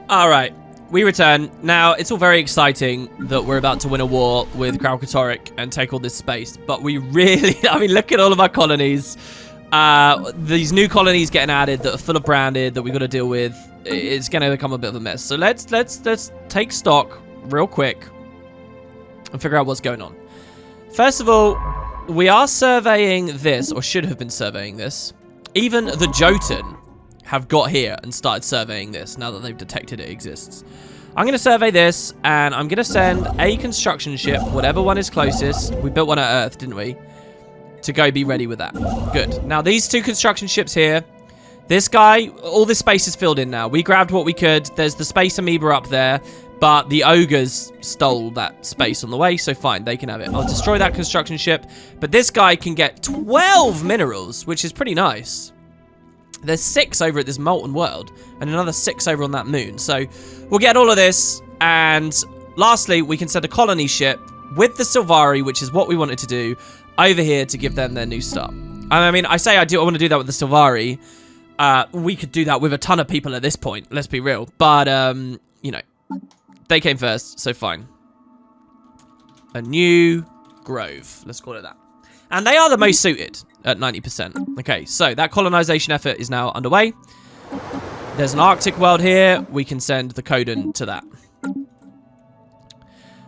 All right, we return. Now, it's all very exciting that we're about to win a war with Kralkatorrik and take all this space, but we really, I mean, look at all of our colonies. These new colonies getting added that are full of branded that we got to deal with. It's going to become a bit of a mess. So let's take stock real quick and figure out what's going on. First of all, we are surveying this, or should have been surveying this. Even the Jotun have got here and started surveying this now that they've detected it exists. I'm going to survey this, and I'm going to send a construction ship, whatever one is closest. We built one at Earth, didn't we? To go be ready with that. Good. Now, these two construction ships here. This guy, all this space is filled in now. We grabbed what we could. There's the space amoeba up there, but the ogres stole that space on the way, so fine, they can have it. I'll destroy that construction ship, but this guy can get 12 minerals, which is pretty nice. There's 6 over at this molten world, and another 6 over on that moon. So we'll get all of this, and lastly, we can send a colony ship with the Sylvari, which is what we wanted to do, over here to give them their new start. I mean, I say I want to do that with the Sylvari. We could do that with a ton of people at this point, let's be real. But, you know, they came first, so fine. A new grove, let's call it that. And they are the most suited at 90%. Okay, so that colonization effort is now underway. There's an Arctic world here. We can send the Codan to that.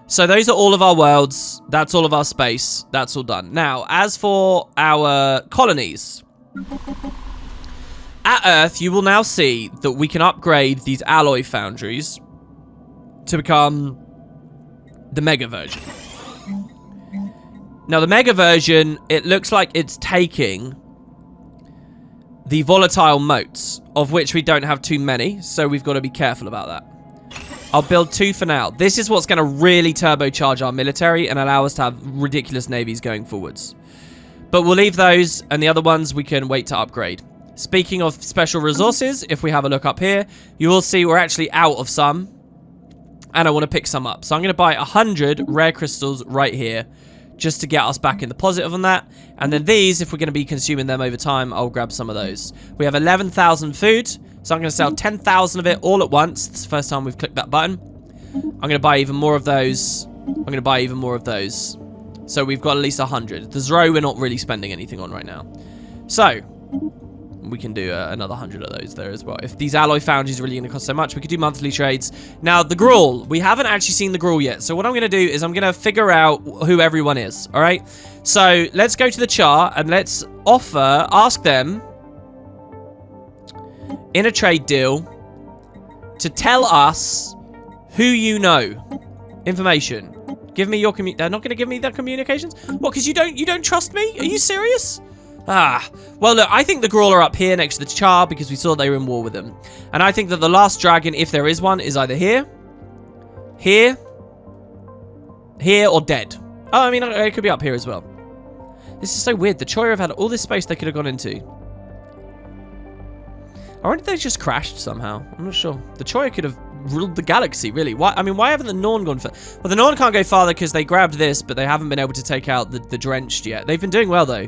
So those are all of our worlds. That's all of our space. That's all done. Now, as for our colonies, at Earth, you will now see that we can upgrade these alloy foundries to become the Mega version. Now, the Mega version, it looks like it's taking the volatile motes, of which we don't have too many, so we've got to be careful about that. I'll build 2 for now. This is what's going to really turbocharge our military and allow us to have ridiculous navies going forwards. But we'll leave those, and the other ones we can wait to upgrade. Speaking of special resources, if we have a look up here, you will see we're actually out of some, and I want to pick some up. So I'm going to buy 100 rare crystals right here, just to get us back in the positive on that. And then these, if we're going to be consuming them over time, I'll grab some of those. We have 11,000 food, so I'm going to sell 10,000 of it all at once. It's the first time we've clicked that button. I'm going to buy even more of those. I'm going to buy even more of those. So we've got at least 100. The Zro we're not really spending anything on right now. So we can do another 100 of those there as well. If these alloy foundries are really going to cost so much, we could do monthly trades. Now, the Gruel. We haven't actually seen the Gruel yet. So what I'm going to do is I'm going to figure out who everyone is. All right? So let's go to the chart and let's ask them in a trade deal to tell us who you know. Information. Give me your they're not going to give me their communications? What, because you don't trust me? Are you serious? Ah, well, look, I think the Gruel are up here next to the Char because we saw they were in war with them. And I think that the last dragon, if there is one, is either here, here, or dead. Oh, I mean, it could be up here as well. This is so weird. The Choya have had all this space they could have gone into. I wonder if they just crashed somehow. I'm not sure. The Choya could have ruled the galaxy, really. Why? I mean, why haven't the Norn gone further? Well, the Norn can't go farther because they grabbed this, but they haven't been able to take out the Drenched yet. They've been doing well, though.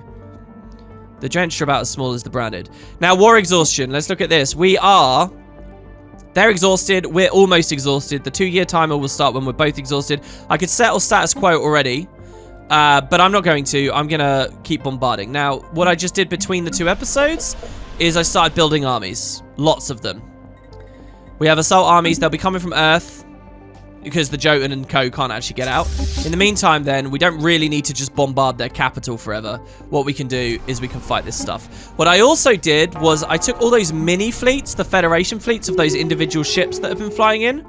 The Drenched are about as small as the Branded. Now, War Exhaustion. Let's look at this. They're exhausted. We're almost exhausted. The 2-year timer will start when we're both exhausted. I could settle status quo already, but I'm not going to. I'm going to keep bombarding. Now, what I just did between the 2 episodes is I started building armies. Lots of them. We have assault armies. They'll be coming from Earth because the Jotun and co can't actually get out. In the meantime, then, we don't really need to just bombard their capital forever. What we can do is we can fight this stuff. What I also did was I took all those mini fleets, the Federation fleets of those individual ships that have been flying in.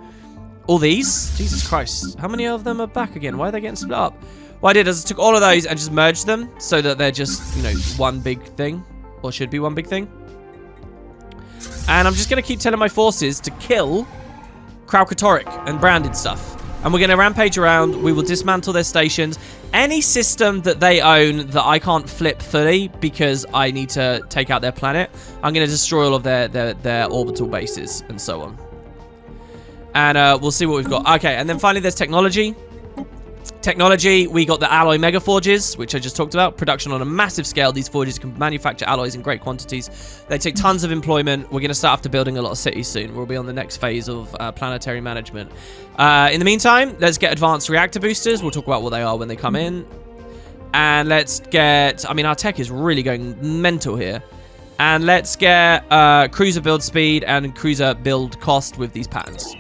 All these. Jesus Christ. How many of them are back again? Why are they getting split up? What I did is I took all of those and just merged them so that they're just, you know, one big thing. Or should be one big thing. And I'm just going to keep telling my forces to kill Kralkatorrik and branded stuff. And we're going to rampage around. We will dismantle their stations. Any system that they own that I can't flip fully because I need to take out their planet, I'm going to destroy all of their orbital bases and so on. And we'll see what we've got. Okay, and then finally there's technology. Technology, we got the alloy mega forges, which I just talked about. Production on a massive scale. These forges can manufacture alloys in great quantities. They take tons of employment. We're going to start after building a lot of cities soon. We'll be on the next phase of planetary management. In the meantime, let's get advanced reactor boosters. We'll talk about what they are when they come in. And let's get... I mean, our tech is really going mental here. And let's get cruiser build speed and cruiser build cost with these patterns.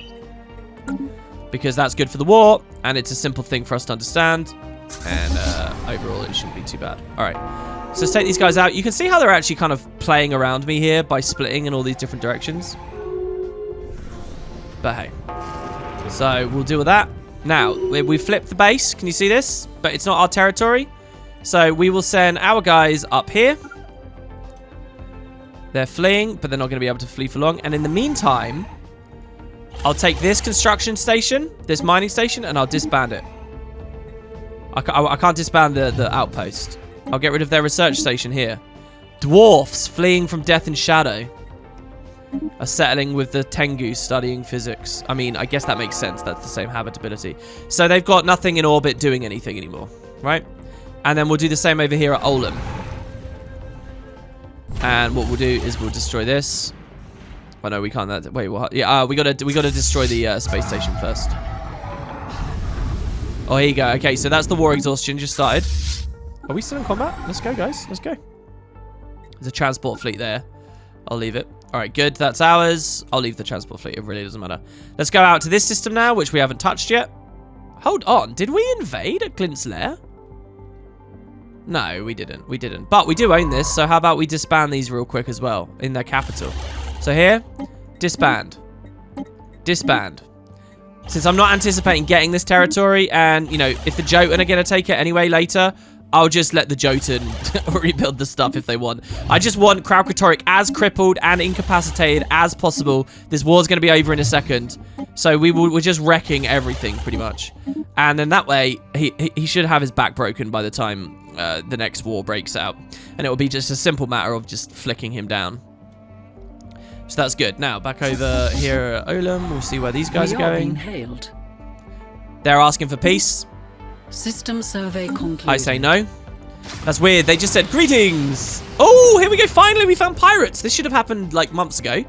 Because that's good for the war, and it's a simple thing for us to understand. And overall, it shouldn't be too bad. All right, so let's take these guys out. You can see how they're actually kind of playing around me here by splitting in all these different directions. But hey, so we'll deal with that. Now, we flipped the base. Can you see this? But it's not our territory. So we will send our guys up here. They're fleeing, but they're not going to be able to flee for long. And in the meantime... I'll take this construction station, this mining station, and I'll disband it. I can't disband the outpost. I'll get rid of their research station here. Dwarfs fleeing from death and shadow are settling with the Tengu studying physics. I mean, I guess that makes sense. That's the same habitability. So they've got nothing in orbit doing anything anymore, right? And then we'll do the same over here at Olam. And what we'll do is we'll destroy this. Oh no, we can't. Wait, what? Yeah, we gotta destroy the space station first. Oh, here you go. Okay, so that's the war exhaustion just started. Are we still in combat? Let's go, guys. Let's go. There's a transport fleet there. I'll leave it. All right, good. That's ours. I'll leave the transport fleet. It really doesn't matter. Let's go out to this system now, which we haven't touched yet. Hold on. Did we invade at Glint's Lair? No, we didn't. We didn't. But we do own this, so how about we disband these real quick as well in their capital. So here, disband. Disband. Since I'm not anticipating getting this territory, and, you know, if the Jotun are going to take it anyway later, I'll just let the Jotun rebuild the stuff if they want. I just want Kraukatoric as crippled and incapacitated as possible. This war's going to be over in a second. So we're just wrecking everything, pretty much. And then that way, he should have his back broken by the time the next war breaks out. And it will be just a simple matter of just flicking him down. So that's good. Now, back over here at Olam. We'll see where these guys are going. Hailed. They're asking for peace. System survey concluded. I say no. That's weird. They just said, greetings. Oh, here we go. Finally, we found pirates. This should have happened like months ago.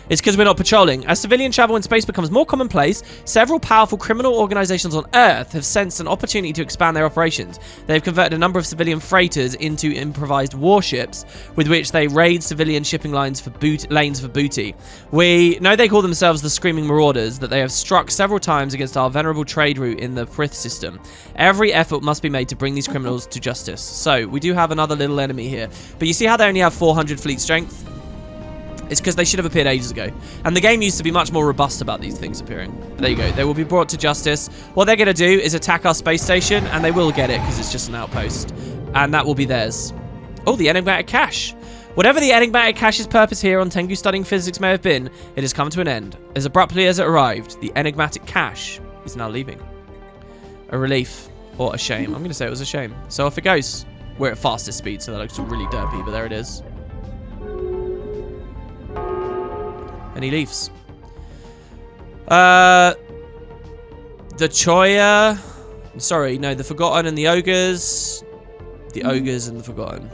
It's because we're not patrolling. As civilian travel in space becomes more commonplace, several powerful criminal organizations on Earth have sensed an opportunity to expand their operations. They've converted a number of civilian freighters into improvised warships, with which they raid civilian shipping lanes for booty. We know they call themselves the Screaming Marauders, that they have struck several times against our venerable trade route in the Prith system. Every effort must be made to bring these criminals to justice. So, we do have another little enemy here. But you see how they only have 400 fleet strength? It's because they should have appeared ages ago. And the game used to be much more robust about these things appearing. There you go. They will be brought to justice. What they're going to do is attack our space station, and they will get it because it's just an outpost. And that will be theirs. Oh, the enigmatic cache. Whatever the enigmatic cache's purpose here on Tengu studying physics may have been, it has come to an end. As abruptly as it arrived, the enigmatic cache is now leaving. A relief or a shame. I'm going to say it was a shame. So off it goes. We're at fastest speed, so that looks really derpy, but there it is. And he leaves. The Choya. Sorry, no, the Forgotten and the Ogres. The Ogres and the Forgotten.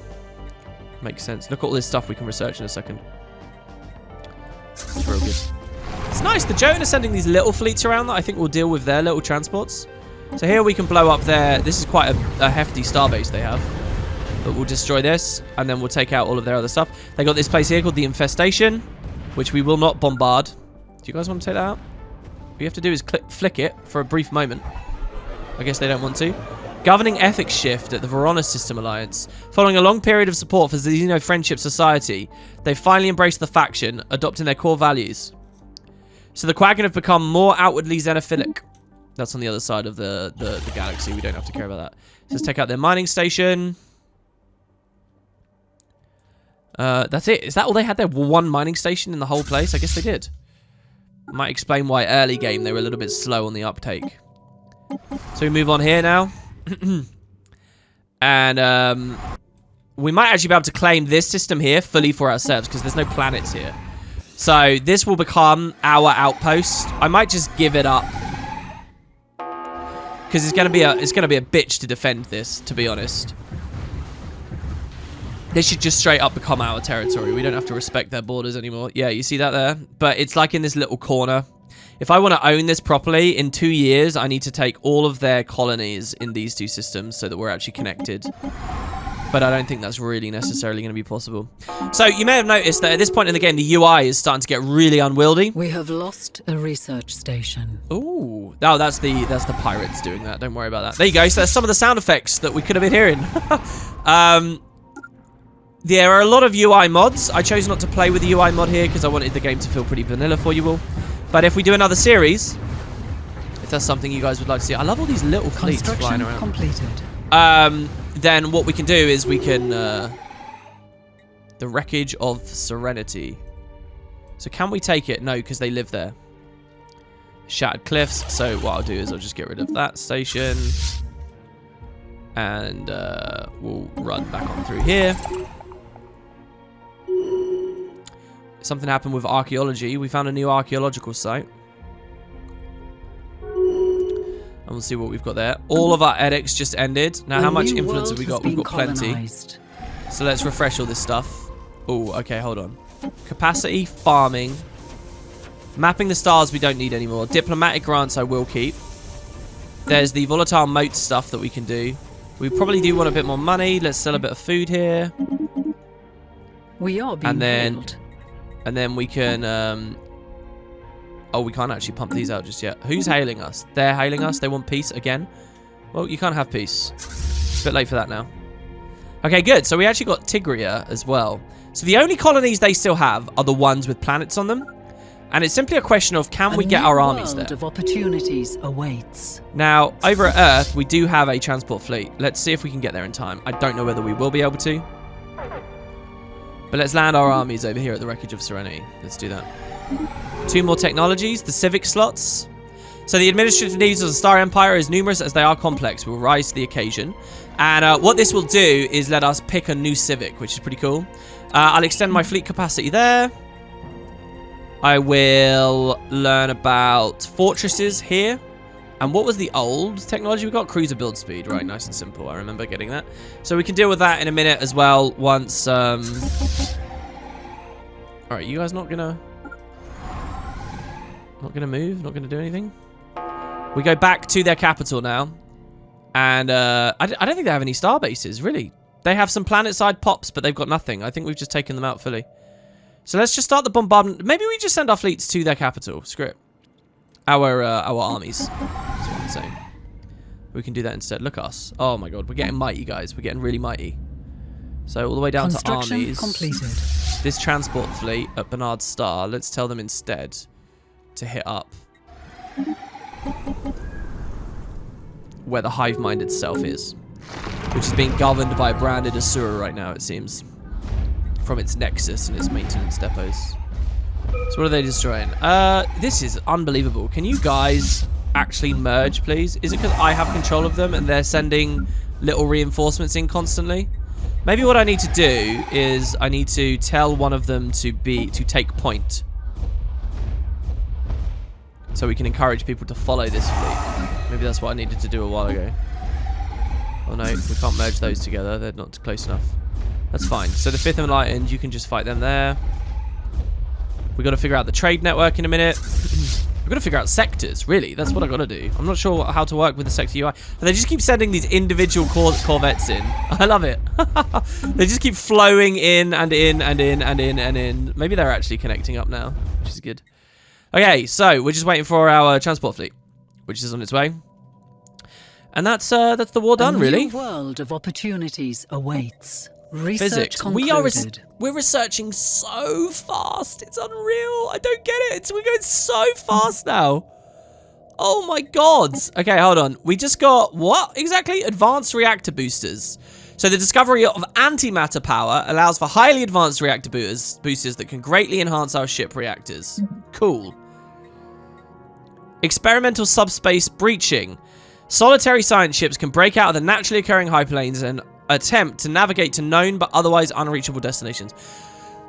Makes sense. Look at all this stuff we can research in a second. It's real good. It's nice. The Jotun are sending these little fleets around that I think will deal with their little transports. So here we can blow up their... This is quite a hefty starbase they have. But we'll destroy this, and then we'll take out all of their other stuff. They got this place here called the Infestation, which we will not bombard. Do you guys want to take that out? All you have to do is flick it for a brief moment. I guess they don't want to. Governing ethics shift at the Verona System Alliance. Following a long period of support for the Xeno Friendship Society, they finally embraced the faction, adopting their core values. So the Quagan have become more outwardly xenophilic. That's on the other side of the galaxy. We don't have to care about that. So let's take out their mining station. That's it. Is that all they had there? One mining station in the whole place? I guess they did. Might explain why early game they were a little bit slow on the uptake. So we move on here now. And we might actually be able to claim this system here fully for ourselves because there's no planets here. So this will become our outpost. I might just give it up. Because it's gonna be a bitch to defend this, to be honest. They should just straight up become our territory. We don't have to respect their borders anymore. Yeah, you see that there? But it's like in this little corner. If I want to own this properly, in 2 years, I need to take all of their colonies in these two systems so that we're actually connected. But I don't think that's really necessarily going to be possible. So you may have noticed that at this point in the game, the UI is starting to get really unwieldy. We have lost a research station. Ooh. Oh, that's the pirates doing that. Don't worry about that. There you go. So that's some of the sound effects that we could have been hearing. There are a lot of UI mods. I chose not to play with the UI mod here because I wanted the game to feel pretty vanilla for you all. But if we do another series, if that's something you guys would like to see, I love all these little fleets flying around. Completed. Then what we can do is we can the wreckage of Serenity. So can we take it? No, because they live there. Shattered cliffs. So what I'll do is I'll just get rid of that station, and we'll run back on through here. Something happened with archaeology. We found a new archaeological site. And we'll see what we've got there. All of our edicts just ended. Now, how much influence have we got? We've got plenty. So let's refresh all this stuff. Oh, okay, hold on. Capacity, farming. Mapping the stars we don't need anymore. Diplomatic grants I will keep. There's the volatile moat stuff that we can do. We probably do want a bit more money. Let's sell a bit of food here. We are being hailed. And then we can... oh, we can't actually pump these out just yet. Who's hailing us? They're hailing us. They want peace again. Well, you can't have peace. It's a bit late for that now. Okay, good. So we actually got Tigria as well. So the only colonies they still have are the ones with planets on them. And it's simply a question of, can we get our armies there? A world of opportunities awaits. Now, over at Earth, we do have a transport fleet. Let's see if we can get there in time. I don't know whether we will be able to. But let's land our armies over here at the wreckage of Serenity. Let's do that. 2 more technologies, the Civics slots. So the administrative needs of the Star Empire, as numerous as they are complex, will rise to the occasion. And what this will do is let us pick a new civic, which is pretty cool. I'll extend my fleet capacity there. I will learn about fortresses here. And what was the old technology we got? Cruiser build speed. Right, nice and simple. I remember getting that. So we can deal with that in a minute as well once... Alright, you guys not gonna... Not gonna move? Not gonna do anything? We go back to their capital now. And I don't think they have any star bases, really. They have some planet-side pops, but they've got nothing. I think we've just taken them out fully. So let's just start the bombardment. Maybe we just send our fleets to their capital. Screw it. Our armies. That's what I'm saying. We can do that instead. Look at us. Oh my god, we're getting mighty, guys. We're getting really mighty. So all the way down to armies. Completed. This transport fleet at Bernard Star. Let's tell them instead to hit up where the hive mind itself is, which is being governed by a branded Asura right now, it seems, from its nexus and its maintenance depots. So what are they destroying? This is unbelievable. Can you guys actually merge, please? Is it because I have control of them and they're sending little reinforcements in constantly? Maybe what I need to do is I need to tell one of them to take point, so we can encourage people to follow this fleet. Maybe that's what I needed to do a while ago. Oh no, we can't merge those together. They're not close enough. That's fine. So the 5th Enlightened, you can just fight them there. We've got to figure out the trade network in a minute. We've got to figure out sectors, really. That's what I've got to do. I'm not sure how to work with the sector UI. And they just keep sending these individual corvettes in. I love it. They just keep flowing in and in and in and in and in. Maybe they're actually connecting up now, which is good. Okay, so we're just waiting for our transport fleet, which is on its way. And that's the war done, really. A new world of opportunities awaits. Physics. Concluded. We're researching so fast. It's unreal. I don't get it. We're going so fast now. Oh my god. Okay, hold on. We just got what exactly? Advanced reactor boosters. So the discovery of antimatter power allows for highly advanced reactor boosters that can greatly enhance our ship reactors. Cool. Experimental subspace breaching. Solitary science ships can break out of the naturally occurring hyperlanes and attempt to navigate to known but otherwise unreachable destinations.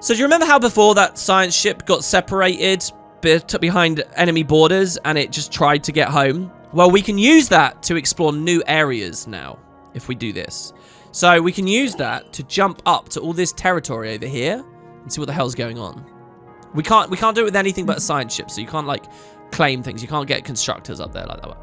So do you remember how before that science ship got separated behind enemy borders and it just tried to get home? Well, we can use that to explore new areas now, if we do this. So we can use that to jump up to all this territory over here and see what the hell's going on. We can't do it with anything but a science ship, so you can't, like, claim things. You can't get constructors up there like that.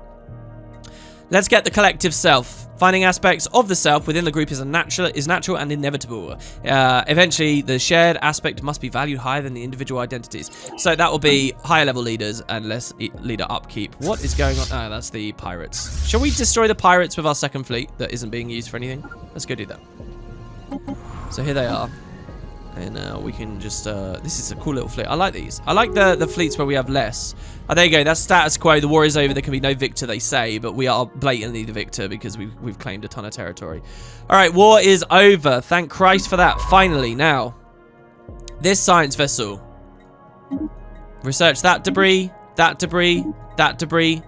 Let's get the collective self. Finding aspects of the self within the group is natural and inevitable. Eventually, the shared aspect must be valued higher than the individual identities. So that will be higher level leaders and less leader upkeep. What is going on? Oh, that's the pirates. Shall we destroy the pirates with our second fleet that isn't being used for anything? Let's go do that. So here they are. And we can just, this is a cool little fleet. I like these. I like the fleets where we have less. Oh, there you go. That's status quo. The war is over. There can be no victor, they say. But we are blatantly the victor because we've claimed a ton of territory. All right, war is over. Thank Christ for that. Finally, now. This science vessel. Research that debris, that debris, that debris,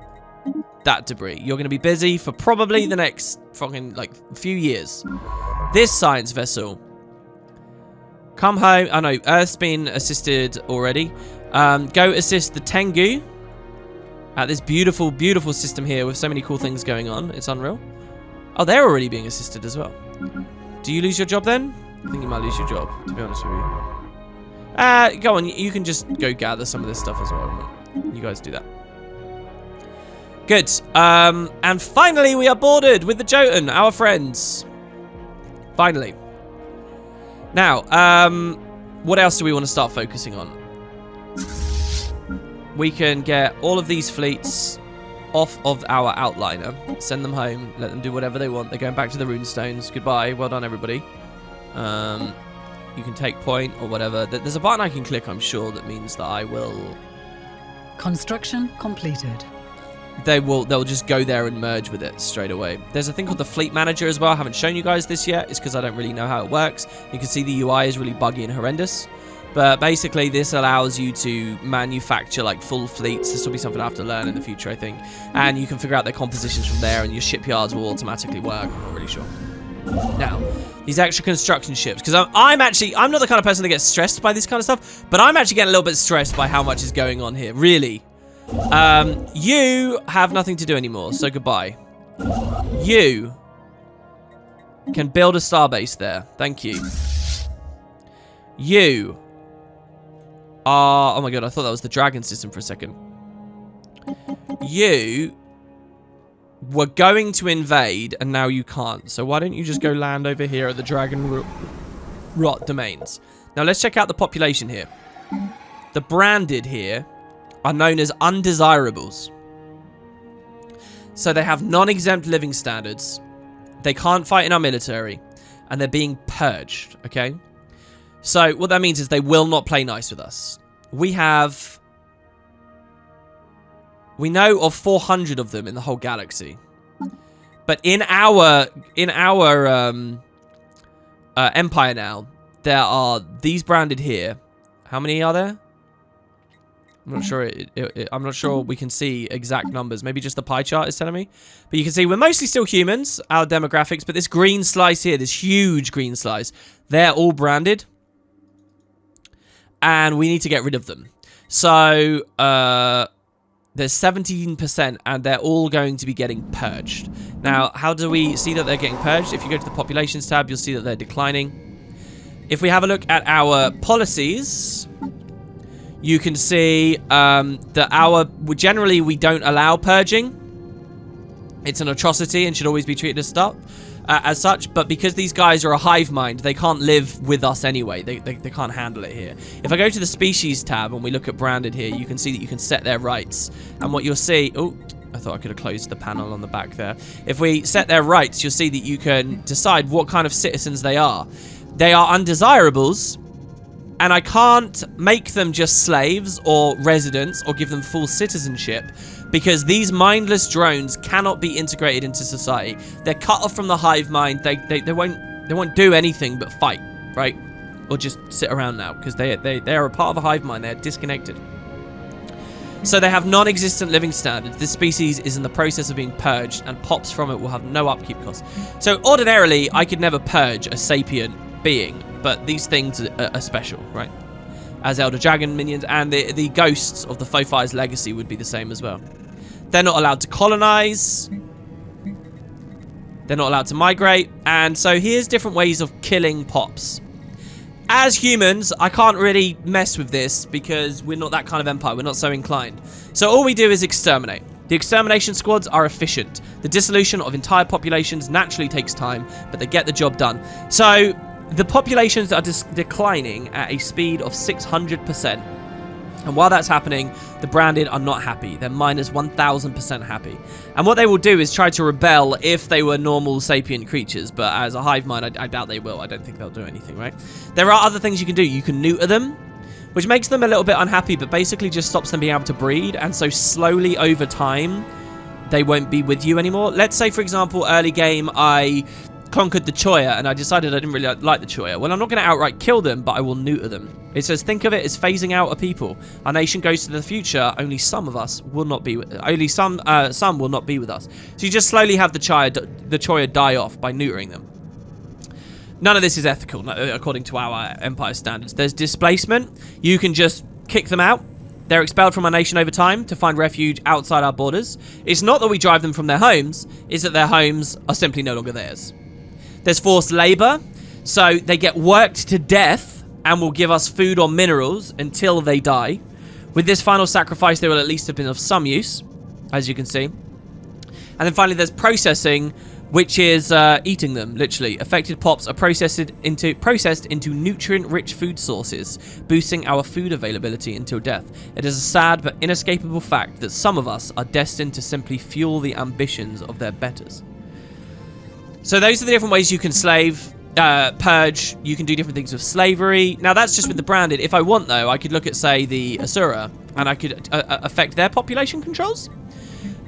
that debris. You're going to be busy for probably the next fucking, like, few years. This science vessel. Come home. Oh, no. Earth's been assisted already. Go assist the Tengu at this beautiful, beautiful system here with so many cool things going on. It's unreal. Oh, they're already being assisted as well. Do you lose your job then? I think you might lose your job, to be honest with you. Go on. You can just go gather some of this stuff as well. You guys do that. Good. And finally, we are boarded with the Jotun, our friends. Finally. Now, what else do we want to start focusing on? We can get all of these fleets off of our outliner, send them home, let them do whatever they want. They're going back to the runestones. Goodbye. Well done, everybody. You can take point or whatever. There's a button I can click, I'm sure, that means that I will... Construction completed. They'll just go there and merge with it straight away. There's a thing called the fleet manager as well. I haven't shown you guys this yet. It's because I don't really know how it works. You can see the UI is really buggy and horrendous. But basically, this allows you to manufacture like full fleets. This will be something I have to learn in the future, I think. And you can figure out their compositions from there, and your shipyards will automatically work. I'm not really sure. Now, these extra construction ships, because I'm not the kind of person that gets stressed by this kind of stuff, but I'm actually getting a little bit stressed by how much is going on here. Really. You have nothing to do anymore, so goodbye. You can build a starbase there. Thank you. You are... Oh my god, I thought that was the dragon system for a second. You were going to invade, and now you can't. So why don't you just go land over here at the dragon rot domains? Now let's check out the population here. The branded here are known as undesirables. So they have non-exempt living standards. They can't fight in our military. And they're being purged, okay? So what that means is they will not play nice with us. We know of 400 of them in the whole galaxy. But in our empire now, there are these branded here. How many are there? I'm not sure. I'm not sure we can see exact numbers. Maybe just the pie chart is telling me. But you can see we're mostly still humans, our demographics. But this green slice here, this huge green slice, they're all branded. And we need to get rid of them. So there's 17%, and they're all going to be getting purged. Now, how do we see that they're getting purged? If you go to the populations tab, you'll see that they're declining. If we have a look at our policies... You can see that generally we don't allow purging. It's an atrocity and should always be treated as such. But because these guys are a hive mind, they can't live with us anyway. They can't handle it here. If I go to the species tab and we look at branded here, you can see that you can set their rights. And what you'll see... Oh, I thought I could have closed the panel on the back there. If we set their rights, you'll see that you can decide what kind of citizens they are. They are undesirables... And I can't make them just slaves or residents or give them full citizenship because these mindless drones cannot be integrated into society. They're cut off from the hive mind. They won't do anything but fight, right? Or just sit around now because they are a part of a hive mind. They're disconnected. So they have non-existent living standards. This species is in the process of being purged, and pops from it will have no upkeep costs. So ordinarily, I could never purge a sapient being. But these things are special, right? As Elder Dragon minions, and the ghosts of the Fofire's legacy would be the same as well. They're not allowed to colonize. They're not allowed to migrate. And so here's different ways of killing pops. As humans, I can't really mess with this because we're not that kind of empire. We're not so inclined. So all we do is exterminate. The extermination squads are efficient. The dissolution of entire populations naturally takes time, but they get the job done. So the populations are declining at a speed of 600%. And while that's happening, the branded are not happy. They're minus 1,000% happy. And what they will do is try to rebel if they were normal sapient creatures. But as a hive mind, I doubt they will. I don't think they'll do anything, right? There are other things you can do. You can neuter them, which makes them a little bit unhappy, but basically just stops them being able to breed. And so slowly over time, they won't be with you anymore. Let's say, for example, early game, I conquered the Choya, and I decided I didn't really like the Choya. Well, I'm not going to outright kill them, but I will neuter them. It says, think of it as phasing out a people. Our nation goes to the future. Only some of us will not be. Some will not be with us. So you just slowly have the Choya die off by neutering them. None of this is ethical, according to our empire standards. There's displacement. You can just kick them out. They're expelled from our nation over time to find refuge outside our borders. It's not that we drive them from their homes. It's that their homes are simply no longer theirs. There's forced labor, so they get worked to death and will give us food or minerals until they die. With this final sacrifice, they will at least have been of some use, as you can see. And then finally, there's processing, which is eating them, literally. Affected pops are processed into nutrient-rich food sources, boosting our food availability until death. It is a sad but inescapable fact that some of us are destined to simply fuel the ambitions of their betters. So those are the different ways you can slave, purge. You can do different things with slavery. Now, that's just with the branded. If I want, though, I could look at, say, the Asura, and I could affect their population controls.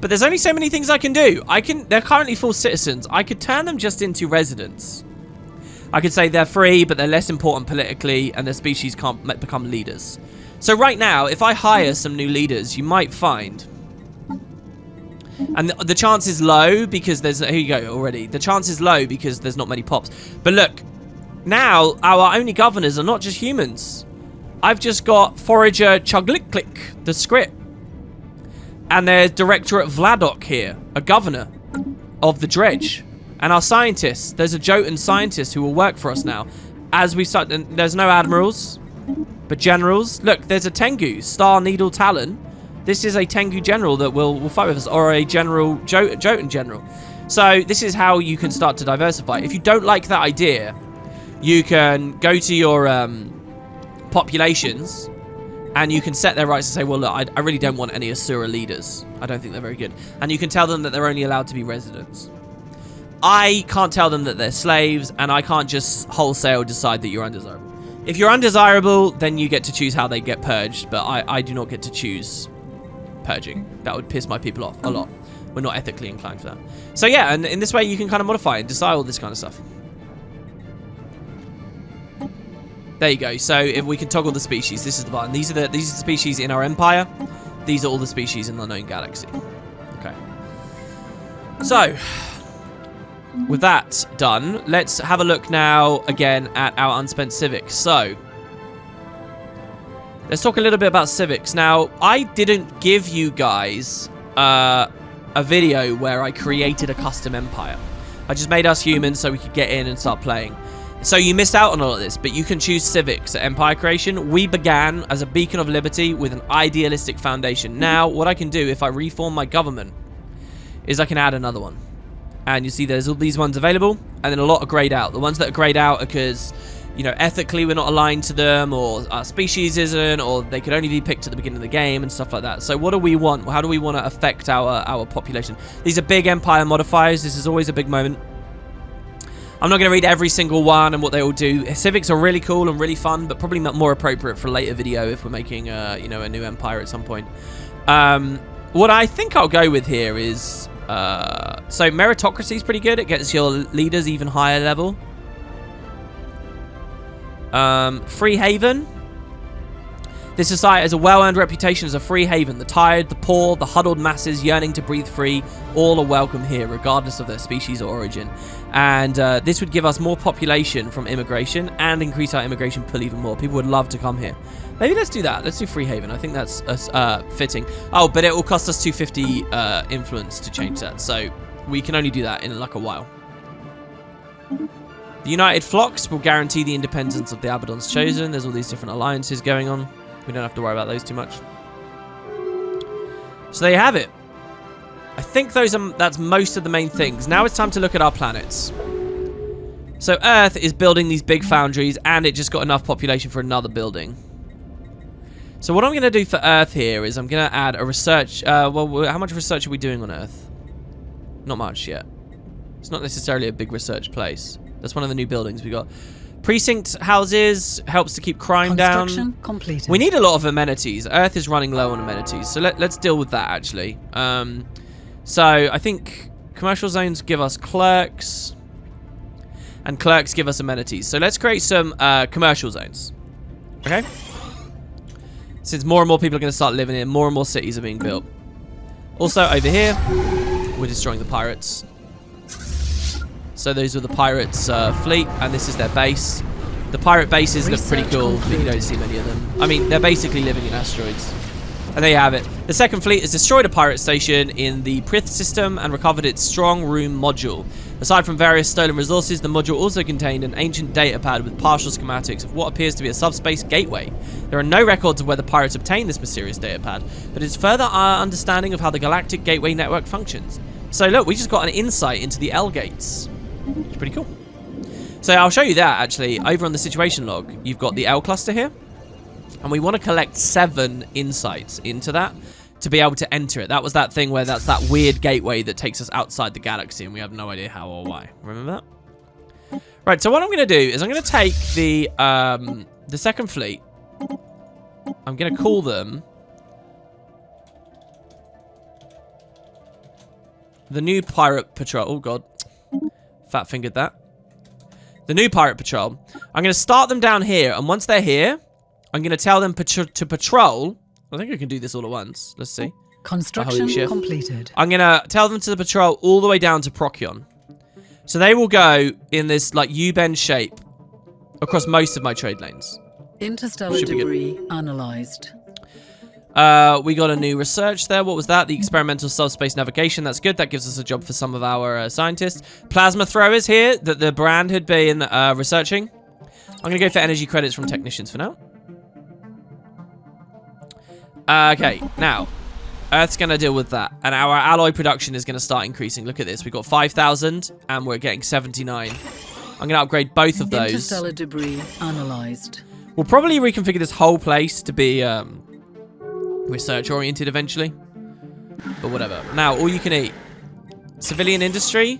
But there's only so many things I can do. They're currently full citizens. I could turn them just into residents. I could say they're free, but they're less important politically, and their species can't become leaders. So right now, if I hire some new leaders, you might find... And the chance is low because there's... Here you go, already. The chance is low because there's not many pops. But look, now our only governors are not just humans. I've just got Forager Chugliklik, the script. And there's Directorate Vladok here, a governor of the Dredge. And our scientists, there's a Jotun scientist who will work for us now. As we start... There's no admirals, but generals. Look, there's a Tengu, Star Needle Talon. This is a Tengu general that will fight with us, or a general, Jotun general. So this is how you can start to diversify. If you don't like that idea, you can go to your populations, and you can set their rights and say, well, look, I really don't want any Asura leaders. I don't think they're very good. And you can tell them that they're only allowed to be residents. I can't tell them that they're slaves, and I can't just wholesale decide that you're undesirable. If you're undesirable, then you get to choose how they get purged, but I do not get to choose purging. That would piss my people off a lot. We're not ethically inclined for that. So yeah, and in this way you can kind of modify and decide all this kind of stuff. There you go. So if we can toggle the species, this is the button. These are the species in our empire. These are all the species in the known galaxy. Okay. So with that done, let's have a look now again at our unspent civics. So let's talk a little bit about civics. Now, I didn't give you guys a video where I created a custom empire. I just made us humans so we could get in and start playing. So you missed out on all of this, but you can choose civics at empire creation. We began as a beacon of liberty with an idealistic foundation. Now, what I can do if I reform my government is I can add another one. And you see there's all these ones available, and then a lot are grayed out. The ones that are grayed out are because, you know, ethically we're not aligned to them, or our species isn't, or they could only be picked at the beginning of the game and stuff like that. So what do we want? How do we want to affect our population? These are big empire modifiers. This is always a big moment. I'm not going to read every single one and what they all do. Civics are really cool and really fun, but probably not more appropriate for a later video if we're making you know, a new empire at some point. What I think I'll go with here is so meritocracy is pretty good. It gets your leaders even higher level. Free Haven. This society has a well-earned reputation as a free haven. The tired, the poor, the huddled masses yearning to breathe free, all are welcome here, regardless of their species or origin. And this would give us more population from immigration and increase our immigration pool even more. People would love to come here. Maybe let's do that. Let's do free haven. I think that's fitting. Oh, but it will cost us 250 influence to change that. So we can only do that in like a while. The United Flocks will guarantee the independence of the Abaddon's Chosen. There's all these different alliances going on. We don't have to worry about those too much. So there you have it. I think that's most of the main things. Now it's time to look at our planets. So Earth is building these big foundries, and it just got enough population for another building. So what I'm going to do for Earth here is I'm going to add a research... well, how much research are we doing on Earth? Not much yet. It's not necessarily a big research place. That's one of the new buildings we got. Precinct houses helps to keep crime down. Construction completed. We need a lot of amenities. Earth is running low on amenities, so let's deal with that actually. So I think commercial zones give us clerks, and clerks give us amenities. So let's create some commercial zones. Okay. Since more and more people are going to start living here, more and more cities are being built. Also over here, we're destroying the pirates. So those are the pirates' fleet, and this is their base. The pirate bases look pretty cool, but you don't see many of them. I mean, they're basically living in asteroids. And there you have it. The second fleet has destroyed a pirate station in the Prith system and recovered its strong room module. Aside from various stolen resources, the module also contained an ancient datapad with partial schematics of what appears to be a subspace gateway. There are no records of where the pirates obtained this mysterious datapad, but it's further our understanding of how the Galactic Gateway network functions. So look, we just got an insight into the L gates. It's pretty cool. So I'll show you that actually. Over on the situation log, you've got the L cluster here. And we want to collect 7 insights into that to be able to enter it. That was that thing where that's that weird gateway that takes us outside the galaxy and we have no idea how or why. Remember that? Right, so what I'm going to do is I'm going to take the second fleet. I'm going to call them the new pirate patrol. Oh, God. Fat fingered that. The new pirate patrol. I'm going to start them down here. And once they're here, I'm going to tell them to patrol. I think I can do this all at once. Let's see. Construction completed. I'm going to tell them to patrol all the way down to Procyon. So they will go in this like U-bend shape across most of my trade lanes. Interstellar debris analyzed. We got a new research there. What was that? The experimental subspace navigation. That's good. That gives us a job for some of our scientists. Plasma throwers here that the brand had been researching. I'm going to go for energy credits from technicians for now. Okay, now, Earth's going to deal with that. And our alloy production is going to start increasing. Look at this. We've got 5,000 and we're getting 79. I'm going to upgrade both of those. Interstellar debris analyzed. We'll probably reconfigure this whole place to be research-oriented eventually. But whatever. Now, all you can eat. Civilian industry.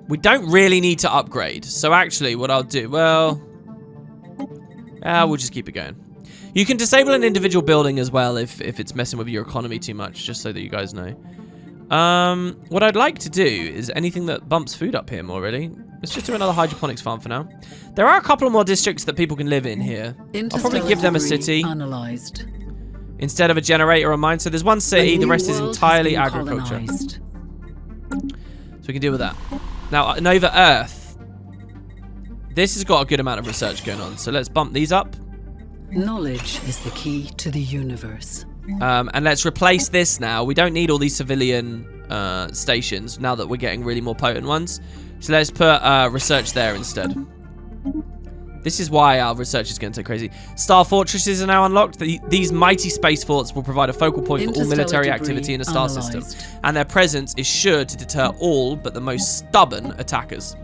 We don't really need to upgrade. So actually, what I'll do... Well... we'll just keep it going. You can disable an individual building as well if it's messing with your economy too much, just so that you guys know. What I'd like to do is anything that bumps food up here more, really. Let's just do another hydroponics farm for now. There are a couple of more districts that people can live in here. I'll probably give them a city analyzed. Instead of a generator or mine. So there's one city, the rest is entirely agriculture. Colonized. So we can deal with that. Now, Nova Earth. This has got a good amount of research going on. So let's bump these up. Knowledge is the key to the universe. And let's replace this now. We don't need all these civilian stations now that we're getting really more potent ones. So let's put research there instead. This is why our research is going so crazy. Star fortresses are now unlocked. These mighty space forts will provide a focal point for all military activity in the star system. And their presence is sure to deter all but the most stubborn attackers.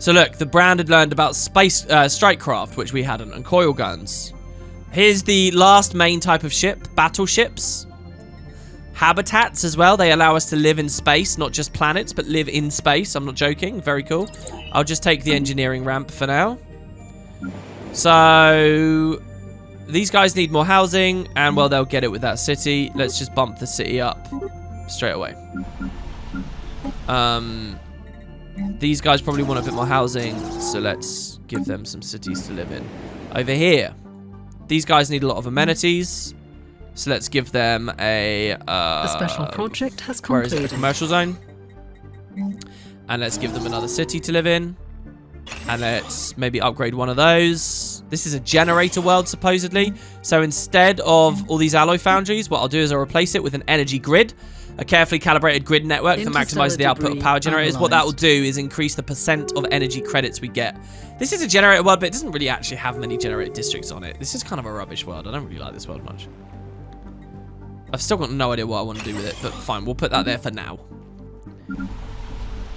So look, the brand had learned about space strikecraft, which we hadn't, and coil guns. Here's the last main type of ship, battleships. Habitats as well. They allow us to live in space, not just planets, but live in space. I'm not joking. Very cool. I'll just take the engineering ramp for now. So these guys need more housing, and well, they'll get it with that city. Let's just bump the city up straight away. These guys probably want a bit more housing, so let's give them some cities to live in. Over here, These guys need a lot of amenities. So let's give them a... the special project has where is concluded. it? A commercial zone. And let's give them another city to live in. And let's maybe upgrade one of those. This is a generator world, supposedly. So instead of all these alloy foundries, what I'll do is I'll replace it with an energy grid. A carefully calibrated grid network that maximizes the output of power generators. What that will do is increase the percent of energy credits we get. This is a generator world, but it doesn't really actually have many generator districts on it. This is kind of a rubbish world. I don't really like this world much. I've still got no idea what I want to do with it, but fine. We'll put that there for now.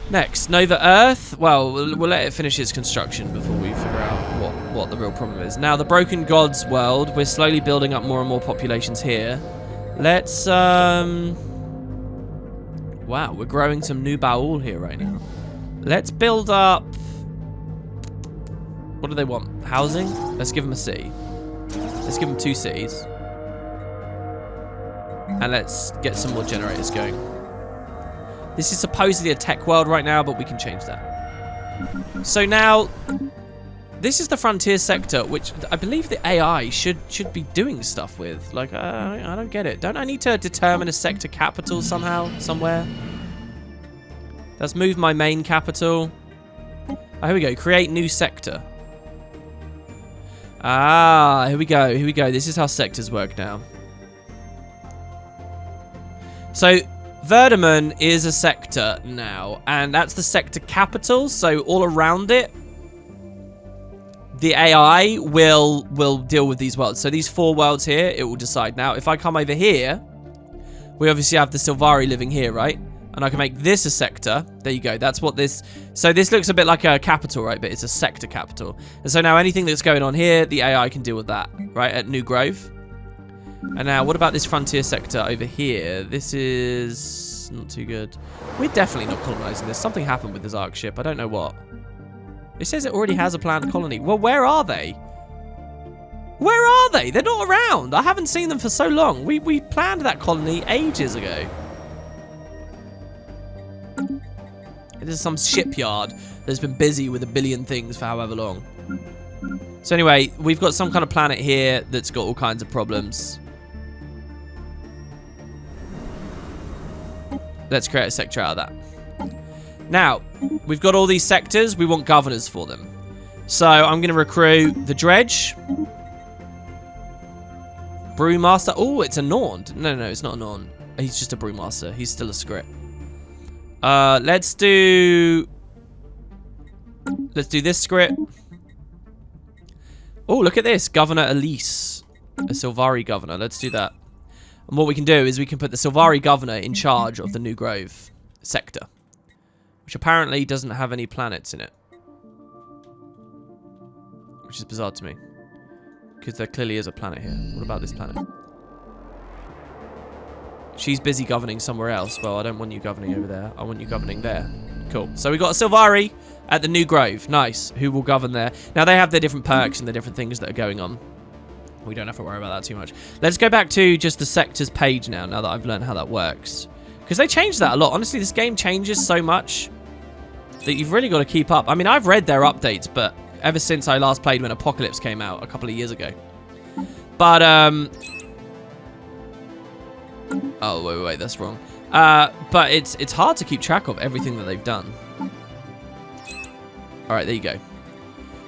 Next, Nova Earth. Well, we'll let it finish its construction before we figure out what the real problem is. Now, the Broken Gods world. We're slowly building up more and more populations here. Let's, wow, we're growing some new Baul here right now. Let's build up... What do they want? Housing? Let's give them a city. Let's give them 2 cities. And let's get some more generators going. This is supposedly a tech world right now, but we can change that. So now, this is the frontier sector, which I believe the AI should be doing stuff with. Like, I don't get it. Don't I need to determine a sector capital somehow, somewhere? Let's move my main capital. Oh, here we go. Create new sector. Ah, here we go. Here we go. This is how sectors work now. So, Verdaman is a sector now, and that's the sector capital. So all around it, the AI will deal with these worlds. So these 4 worlds here, it will decide. Now, if I come over here, we obviously have the Sylvari living here, right? And I can make this a sector. There you go. That's what this... So this looks a bit like a capital, right? But it's a sector capital. And so now anything that's going on here, the AI can deal with that, right? At New Grove. And now, what about this frontier sector over here? This is not too good. We're definitely not colonizing this. Something happened with this Ark ship. I don't know what. It says it already has a planned colony. Well, where are they? Where are they? They're not around. I haven't seen them for so long. We planned that colony ages ago. This is some shipyard that's been busy with a billion things for however long. So anyway, we've got some kind of planet here that's got all kinds of problems. Let's create a sector out of that. Now, we've got all these sectors. We want governors for them. So I'm going to recruit the Dredge. Brewmaster. Oh, it's a Nord. No, it's not a Nord. He's just a Brewmaster. He's still a script. Let's do this script. Oh, look at this. Governor Elise. A Sylvari governor. Let's do that. And what we can do is we can put the Sylvari governor in charge of the New Grove sector, which apparently doesn't have any planets in it, which is bizarre to me, because there clearly is a planet here. What about this planet? She's busy governing somewhere else. Well, I don't want you governing over there. I want you governing there. Cool. So we got a Sylvari at the New Grove. Nice. Who will govern there? Now, they have their different perks and the different things that are going on. We don't have to worry about that too much. Let's go back to just the sectors page now that I've learned how that works. Because they changed that a lot. Honestly, this game changes so much that you've really got to keep up. I mean, I've read their updates, but ever since I last played when Apocalypse came out a couple of years ago. But, oh, wait, that's wrong. But it's hard to keep track of everything that they've done. All right, there you go.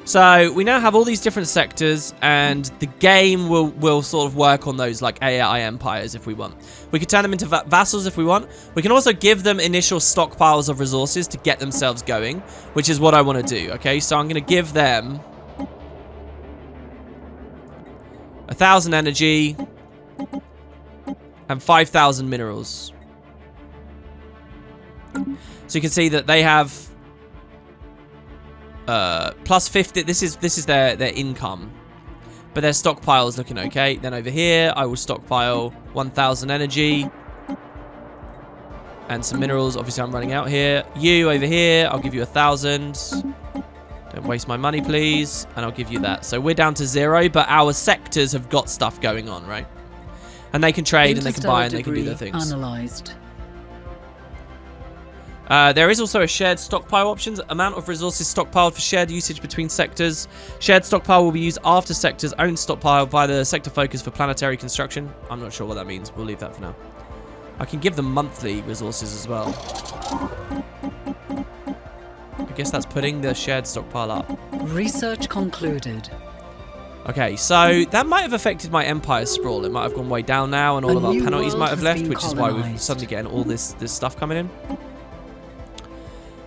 So we now have all these different sectors, and the game will sort of work on those like AI empires if we want. We can turn them into vassals if we want. We can also give them initial stockpiles of resources to get themselves going, which is what I want to do. Okay, so I'm going to give them 1,000 energy and 5,000 minerals. So you can see that they have plus 50. This is their income, but their stockpile is looking okay. Then over here, I will stockpile 1,000 energy and some minerals. Obviously, I'm running out here. You over here, I'll give you 1,000. Don't waste my money, please. And I'll give you that. So we're down to 0, but our sectors have got stuff going on, right? And they can trade and they can buy and they can do their things. Analyzed. There is also a shared stockpile options. Amount of resources stockpiled for shared usage between sectors. Shared stockpile will be used after sectors' own stockpile by the sector focus for planetary construction. I'm not sure what that means. We'll leave that for now. I can give them monthly resources as well. I guess that's putting the shared stockpile up. Research concluded. Okay, so that might have affected my empire sprawl. It might have gone way down now, and all of our penalties might have left, which is why we're suddenly getting all this stuff coming in.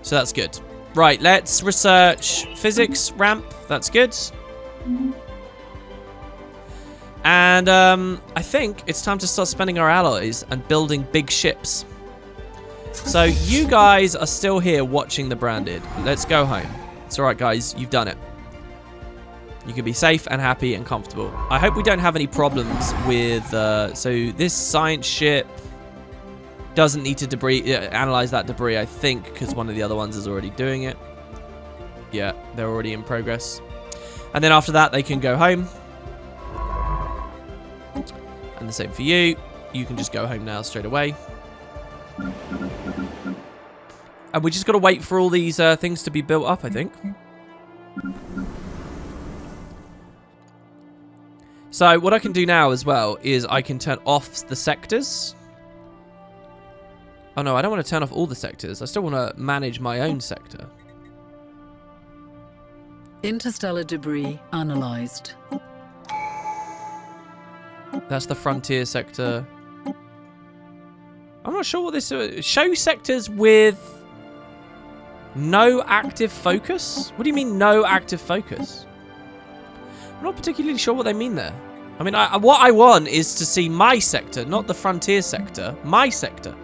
So that's good. Right, let's research physics ramp. That's good. And I think it's time to start spending our alloys and building big ships. So you guys are still here watching the branded. Let's go home. It's all right, guys. You've done it. You can be safe and happy and comfortable. I hope we don't have any problems with... so this science ship doesn't need to analyze that debris, I think, because one of the other ones is already doing it. Yeah, they're already in progress. And then after that, they can go home. And the same for you. You can just go home now straight away. And we just got to wait for all these things to be built up, I think. So what I can do now as well is I can turn off the sectors. Oh no, I don't want to turn off all the sectors. I still want to manage my own sector. Interstellar debris analyzed. That's the frontier sector. I'm not sure what this is. Show sectors with no active focus? What do you mean no active focus? I'm not particularly sure what they mean there. I mean, what I want is to see my sector, not the frontier sector. My sector.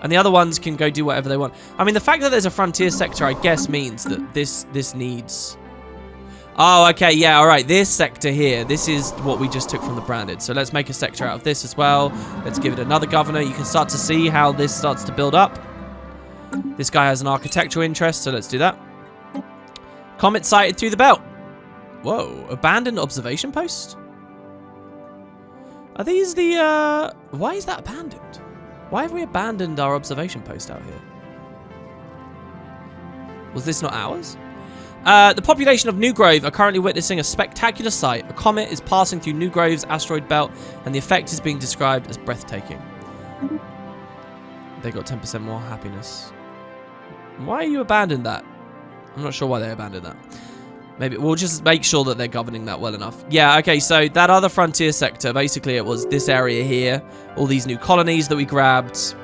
And the other ones can go do whatever they want. I mean, the fact that there's a frontier sector, I guess, means that this needs... Oh, okay, yeah, all right. This sector here, this is what we just took from the branded. So let's make a sector out of this as well. Let's give it another governor. You can start to see how this starts to build up. This guy has an architectural interest, so let's do that. Comet sighted through the belt. Whoa, abandoned observation post? Are these the, why is that abandoned? Why have we abandoned our observation post out here? Was this not ours? The population of New Grove are currently witnessing a spectacular sight. A comet is passing through New Grove's asteroid belt, and the effect is being described as breathtaking. They got 10% more happiness. Why you abandoned that? I'm not sure why they abandoned that. Maybe we'll just make sure that they're governing that well enough. Yeah, okay, so that other frontier sector, basically it was this area here. All these new colonies that we grabbed.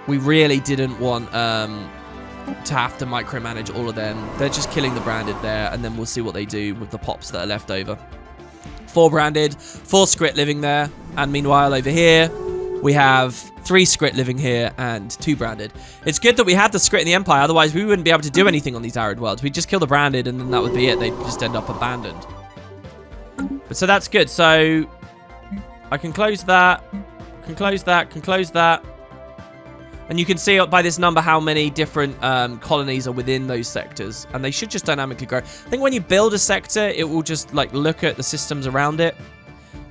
We really didn't want to have to micromanage all of them. They're just killing the branded there, and then we'll see what they do with the pops that are left over. 4 branded, 4 script living there, and meanwhile over here, we have 3 script living here and 2 branded. It's good that we had the script in the Empire, otherwise we wouldn't be able to do anything on these arid worlds. We'd just kill the branded and then that would be it. They'd just end up abandoned. But so that's good. So I can close that, can close that, can close that. And you can see by this number how many different colonies are within those sectors. And they should just dynamically grow. I think when you build a sector, it will just like look at the systems around it.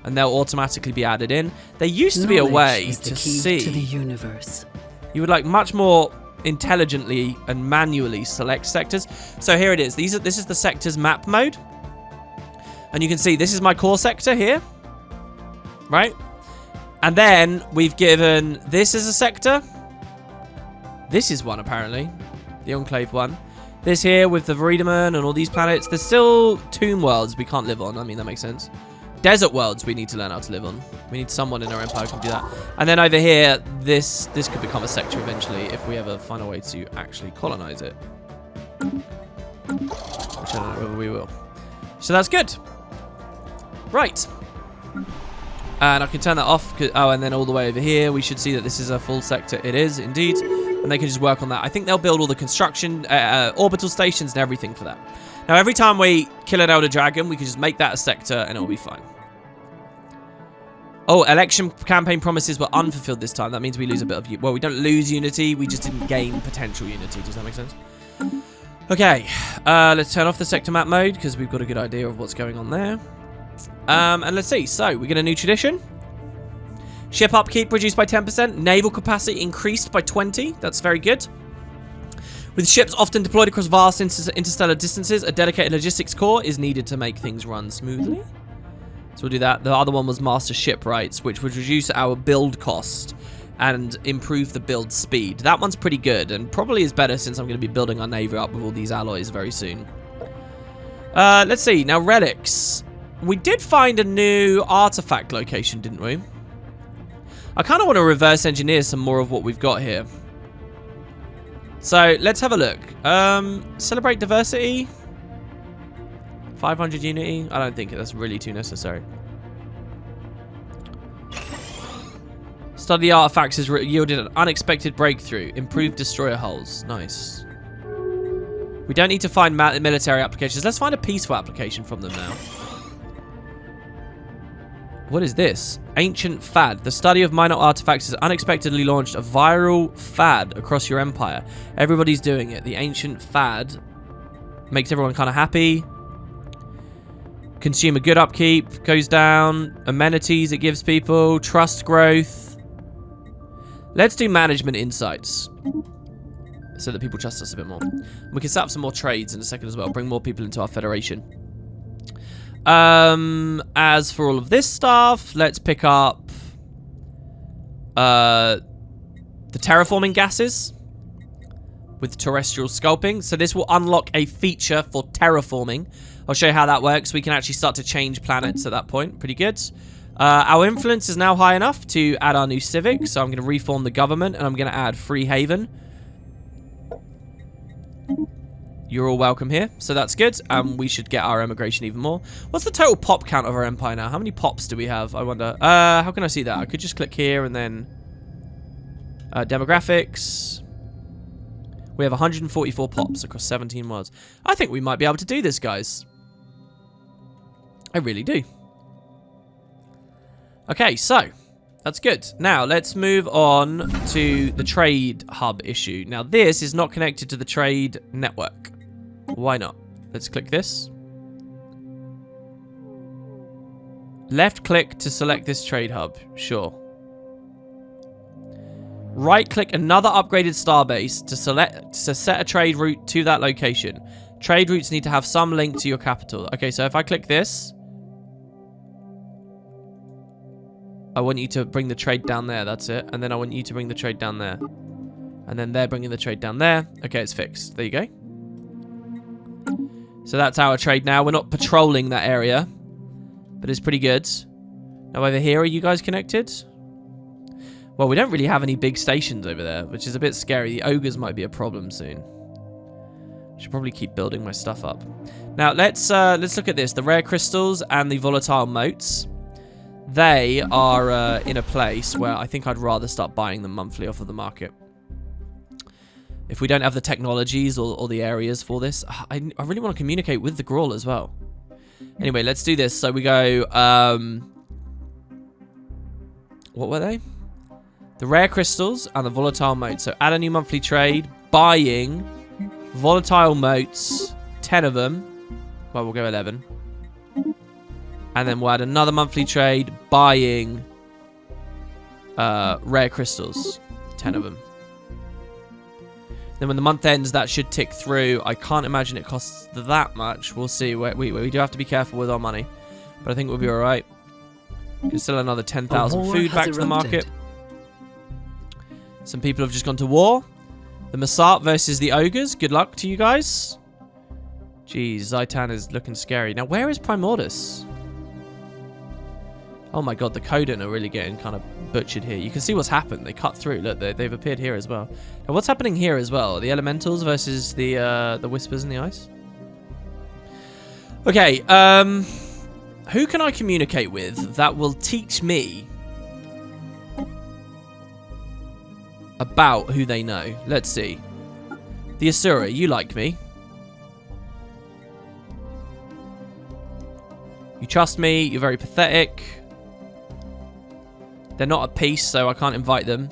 And they'll automatically be added in. There used to be a way to see. To the universe. You would like much more intelligently and manually select sectors. So here it is. This is the sectors map mode. And you can see this is my core sector here. Right? And then we've given this as a sector. This is one apparently. The Enclave one. This here with the Veridiman and all these planets. There's still tomb worlds we can't live on. I mean, that makes sense. Desert worlds we need to learn how to live on. We need someone in our empire who can do that. And then over here, this could become a sector eventually if we ever find a way to actually colonize it. Which I don't know whether we will. So that's good. Right. And I can turn that off. Oh, and then all the way over here, we should see that this is a full sector. It is, indeed. And they can just work on that. I think they'll build all the construction, orbital stations and everything for that. Now, every time we kill an Elder Dragon, we can just make that a sector and it'll be fine. Oh, election campaign promises were unfulfilled this time. That means we lose a bit of... Well, we don't lose unity. We just didn't gain potential unity. Does that make sense? Okay. Let's turn off the sector map mode because we've got a good idea of what's going on there. And let's see. So, we get a new tradition. Ship upkeep reduced by 10%. Naval capacity increased by 20. That's very good. With ships often deployed across vast interstellar distances, a dedicated logistics core is needed to make things run smoothly. So we'll do that. The other one was master shipwrights, which would reduce our build cost and improve the build speed. That one's pretty good and probably is better since I'm going to be building our navy up with all these alloys very soon. Let's see. Now, relics. We did find a new artifact location, didn't we? I kind of want to reverse engineer some more of what we've got here. So, let's have a look. Celebrate diversity. 500 unity. I don't think that's really too necessary. Study the artifacts has yielded an unexpected breakthrough. Improved destroyer hulls. Nice. We don't need to find military applications. Let's find a peaceful application from them now. What is this? Ancient fad. The study of minor artifacts has unexpectedly launched a viral fad across your empire. Everybody's doing it. The ancient fad makes everyone kind of happy. Consumer good upkeep goes down. Amenities it gives people. Trust growth. Let's do management insights so that people trust us a bit more. We can set up some more trades in a second as well. Bring more people into our federation. As for all of this stuff, let's pick up the terraforming gases with terrestrial sculpting. So this will unlock a feature for terraforming. I'll show you how that works. We can actually start to change planets at that point. Pretty good. Our influence is now high enough to add our new civics. So I'm going to reform the government and I'm going to add Free Haven. You're all welcome here, so that's good. We should get our immigration even more. What's the total pop count of our empire now? How many pops do we have? I wonder. How can I see that? I could just click here and then demographics. We have 144 pops across 17 worlds. I think we might be able to do this, guys. I really do. Okay, so that's good. Now, let's move on to the trade hub issue. Now, this is not connected to the trade network. Why not? Let's click this. Left click to select this trade hub. Sure. Right click another upgraded starbase to set a trade route to that location. Trade routes need to have some link to your capital. Okay, so if I click this, I want you to bring the trade down there. That's it. And then I want you to bring the trade down there. And then they're bringing the trade down there. Okay, it's fixed. There you go. So that's our trade now. We're not patrolling that area, but it's pretty good. Now over here, are you guys connected? Well, we don't really have any big stations over there, which is a bit scary. The ogres might be a problem soon. Should probably keep building my stuff up. Now let's look at this. The rare crystals and the volatile motes. They are in a place where I think I'd rather start buying them monthly off of the market. If we don't have the technologies or the areas for this, I really want to communicate with the Gruel as well. Anyway, let's do this. So we go, what were they? The rare crystals and the volatile motes. So add a new monthly trade, buying volatile motes, 10 of them. Well, we'll go 11. And then we'll add another monthly trade, buying rare crystals, 10 of them. Then when the month ends, that should tick through. I can't imagine it costs that much. We'll see. We do have to be careful with our money. But I think we'll be alright. We can sell another 10,000 food back to the market. Some people have just gone to war. The Masart versus the Ogres. Good luck to you guys. Jeez, Zaitan is looking scary. Now, where is Primordus? Oh my god, the Codan are really getting kind of butchered here. You can see what's happened. They cut through. Look, they've appeared here as well. Now, what's happening here as well? The Elementals versus the Whispers in the Ice. Okay, who can I communicate with that will teach me about who they know? Let's see. The Asura, you like me. You trust me. You're very pathetic. They're not at peace, so I can't invite them.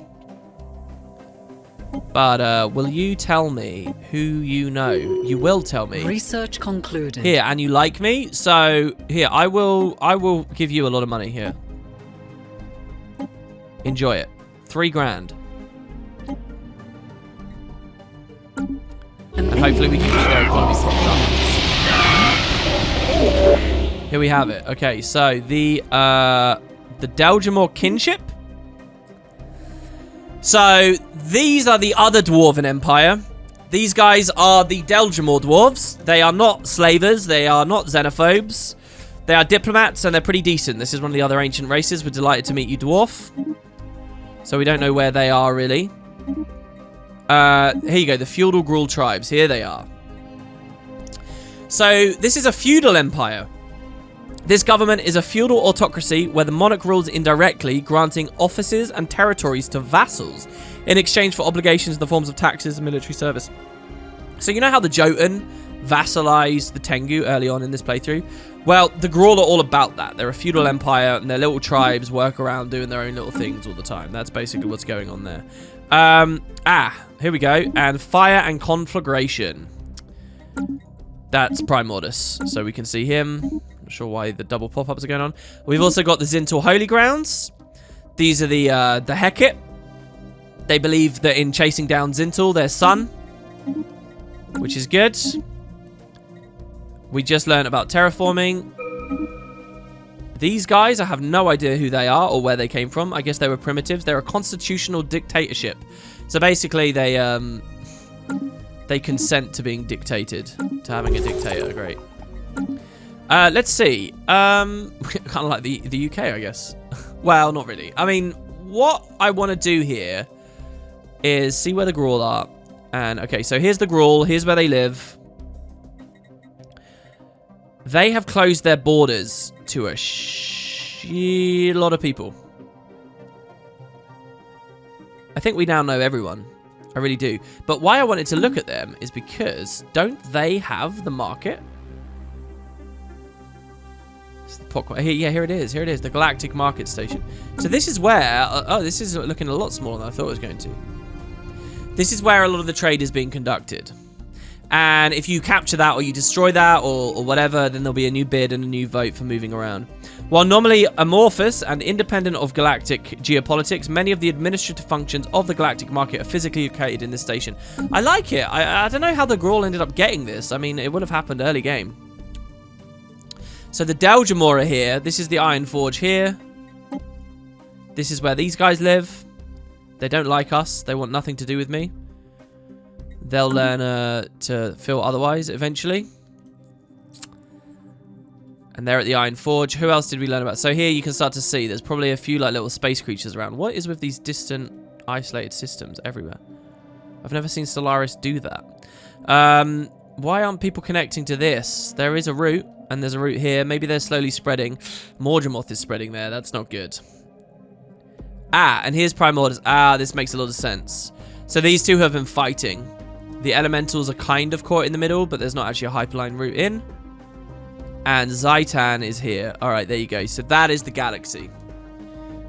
But will you tell me who you know? You will tell me. Research concluded. Here, and you like me, so here I will give you a lot of money here. Enjoy it. 3 grand. And hopefully we can keep their economy propped up. Here we have it. Okay, so the Delgamore kinship. So these are the other Dwarven Empire. These guys are the Delgamore dwarves. They are not slavers. They are not xenophobes. They are diplomats, and they're pretty decent. This is one of the other ancient races. We're delighted to meet you, dwarf. So we don't know where they are, really. Here you go. The Feudal Gruel tribes. Here they are. So this is a feudal empire. This government is a feudal autocracy where the monarch rules indirectly, granting offices and territories to vassals in exchange for obligations in the forms of taxes and military service. So you know how the Jotun vassalized the Tengu early on in this playthrough? Well, the Gruel are all about that. They're a feudal empire, and their little tribes work around doing their own little things all the time. That's basically what's going on there. Here we go. And fire and conflagration. That's Primordus, so we can see him. Not sure why the double pop-ups are going on. We've also got the Zintal Holy Grounds. These are the Hecate. They believe that in chasing down Zintal, their son, which is good. We just learned about terraforming. These guys, I have no idea who they are or where they came from. I guess they were primitives. They're a constitutional dictatorship. So basically, they consent to being dictated, to having a dictator. Great. Let's see. Kind of like the UK, I guess. Well, not really. I mean, what I want to do here is see where the Gruel are. And, okay, so here's the Gruel. Here's where they live. They have closed their borders to a lot of people. I think we now know everyone. I really do. But why I wanted to look at them is because don't they have the market? Yeah, here it is. Here it is. The Galactic Market Station. So this is where... oh, this is looking a lot smaller than I thought it was going to. This is where a lot of the trade is being conducted. And if you capture that or you destroy that or whatever, then there'll be a new bid and a new vote for moving around. While normally amorphous and independent of galactic geopolitics, many of the administrative functions of the galactic market are physically located in this station. I like it. I don't know how the Gruel ended up getting this. I mean, it would have happened early game. So the Delgamore are here. This is the Iron Forge here. This is where these guys live. They don't like us. They want nothing to do with me. They'll learn to feel otherwise eventually. And they're at the Iron Forge. Who else did we learn about? So here you can start to see there's probably a few like little space creatures around. What is with these distant, isolated systems everywhere? I've never seen Stellaris do that. Why aren't people connecting to this? There is a route, and there's a route here. Maybe they're slowly spreading. Mordramoth is spreading there. That's not good. And here's Primordus. This makes a lot of sense. So these two have been fighting. The elementals are kind of caught in the middle, but there's not actually a hyperline route in. And Zaitan is here. All right, there you go. So that is the galaxy.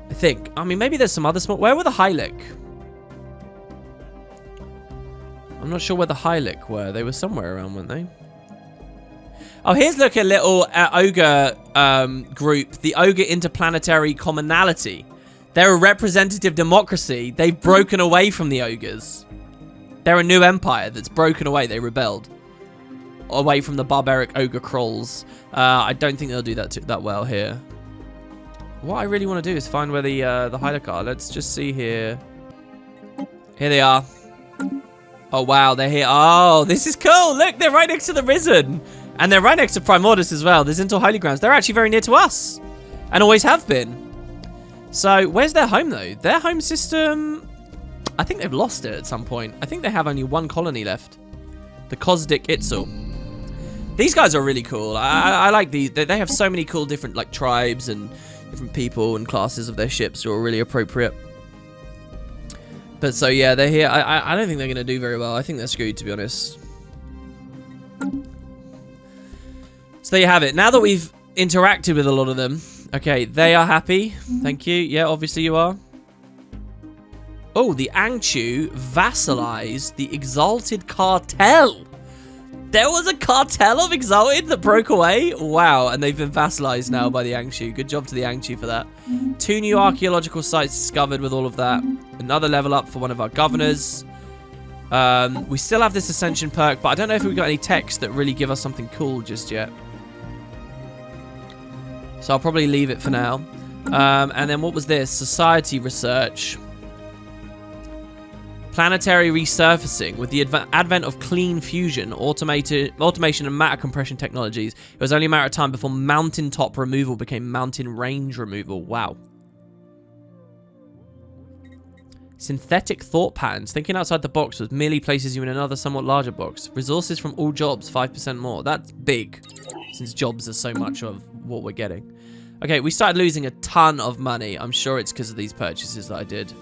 I think. I mean, maybe there's some other small... Where were the Hylic? I'm not sure where the Hylic were. They were somewhere around, weren't they? Oh, here's look a little ogre group. The Ogre Interplanetary Commonality. They're a representative democracy. They've broken away from the ogres. They're a new empire that's broken away. They rebelled away from the barbaric ogre krolls. I don't think they'll do that well here. What I really want to do is find where the Hylic are. Let's just see here. Here they are. Oh, wow. They're here. Oh, this is cool. Look, they're right next to the Risen. And they're right next to Primordus as well. The Zintal Holy Grounds. They're actually very near to us. And always have been. So, where's their home, though? Their home system... I think they've lost it at some point. I think they have only one colony left. The Kozdik Itzel. These guys are really cool. I like these. They have so many cool different like tribes and different people and classes of their ships who are really appropriate. But so, yeah, they're here. I don't think they're going to do very well. I think they're screwed, to be honest. So there you have it. Now that we've interacted with a lot of them... Okay, they are happy. Thank you. Yeah, obviously you are. Oh, the Angchu vassalized the Exalted Cartel. There was a cartel of Exalted that broke away? Wow, and they've been vassalized now by the Angshu. Good job to the Angshu for that. 2 new archaeological sites discovered with all of that. Another level up for one of our governors. We still have this Ascension perk, but I don't know if we've got any techs that really give us something cool just yet. So I'll probably leave it for now. And then what was this? Society research. Planetary resurfacing. With the advent of clean fusion, automation and matter compression technologies, it was only a matter of time before mountaintop removal became mountain range removal. Wow. Synthetic thought patterns. Thinking outside the box was merely places you in another somewhat larger box. Resources from all jobs, 5% more. That's big, since jobs are so much of what we're getting. Okay, we started losing a ton of money. I'm sure it's because of these purchases that I did.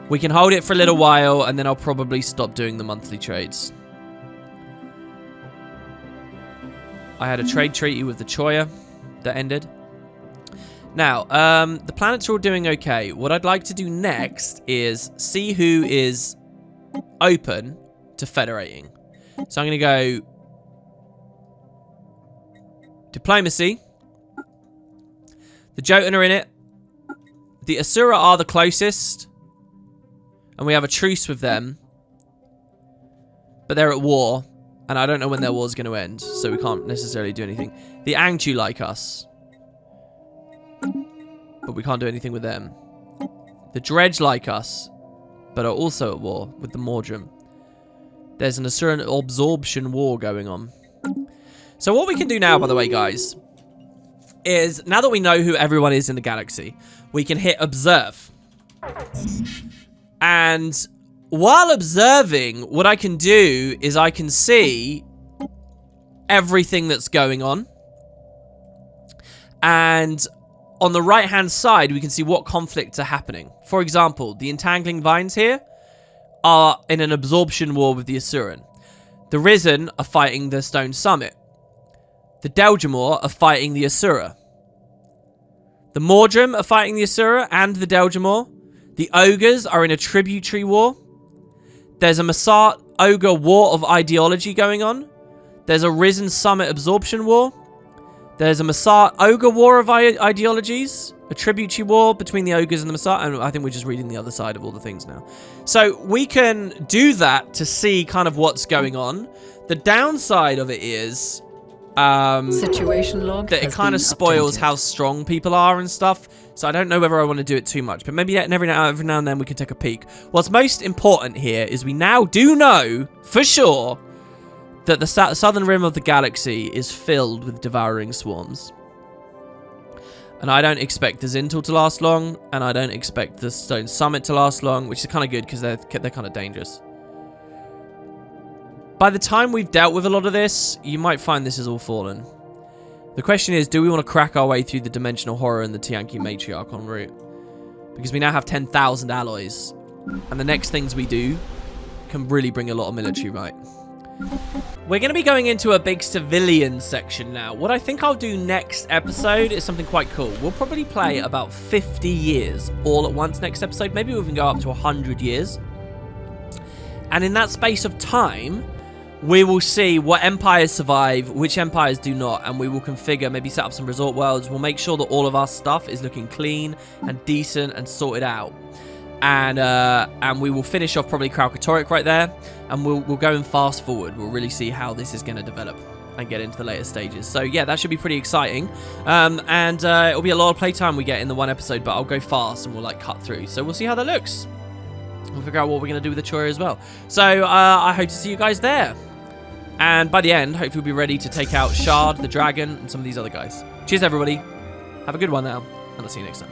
We can hold it for a little while, and then I'll probably stop doing the monthly trades. I had a trade treaty with the Choya that ended. Now, the planets are all doing okay. What I'd like to do next is see who is open to federating. So I'm going to go diplomacy. The Jotun are in it. The Asura are the closest. And we have a truce with them. But they're at war. And I don't know when their war's going to end. So we can't necessarily do anything. The Angchu like us. But we can't do anything with them. The Dredge like us. But are also at war with the Mordrum. There's an Asuran absorption war going on. So what we can do now, by the way, guys, is now that we know who everyone is in the galaxy, we can hit observe. And while observing, what I can do is I can see everything that's going on. And on the right-hand side, we can see what conflicts are happening. For example, the Entangling Vines here are in an absorption war with the Asuran. The Risen are fighting the Stone Summit. The Deljamor are fighting the Asura. The Mordrum are fighting the Asura and the Deljamor. The Ogres are in a tributary war. There's a Masat Ogre war of ideology going on. There's a Risen Summit absorption war. There's a Masat Ogre war of ideologies. A tributary war between the Ogres and the Masat. And I think we're just reading the other side of all the things now. So we can do that to see kind of what's going on. The downside of it is situation log that it kind of spoils how strong people are and stuff. So I don't know whether I want to do it too much, but maybe every now and then we can take a peek. What's most important here is we now do know for sure that the southern rim of the galaxy is filled with devouring swarms. And I don't expect the Zintal to last long, and I don't expect the Stone Summit to last long, which is kind of good because they're kind of dangerous. By the time we've dealt with a lot of this, you might find this is all fallen. The question is, do we want to crack our way through the Dimensional Horror and the Tianki Matriarch en route? Because we now have 10,000 alloys. And the next things we do can really bring a lot of military right. We're going to be going into a big civilian section now. What I think I'll do next episode is something quite cool. We'll probably play about 50 years all at once next episode. Maybe we can go up to 100 years. And in that space of time, we will see what empires survive, which empires do not, and we will configure, maybe set up some resort worlds. We'll make sure that all of our stuff is looking clean and decent and sorted out. And we will finish off probably Kralkatorrik right there, and we'll go and fast forward. We'll really see how this is going to develop and get into the later stages. So yeah, that should be pretty exciting. It'll be a lot of playtime we get in the one episode, but I'll go fast and we'll like cut through. So we'll see how that looks. We'll figure out what we're going to do with the Choya as well. So I hope to see you guys there. And by the end, hopefully we'll be ready to take out Shard, the Dragon, and some of these other guys. Cheers, everybody. Have a good one now, and I'll see you next time.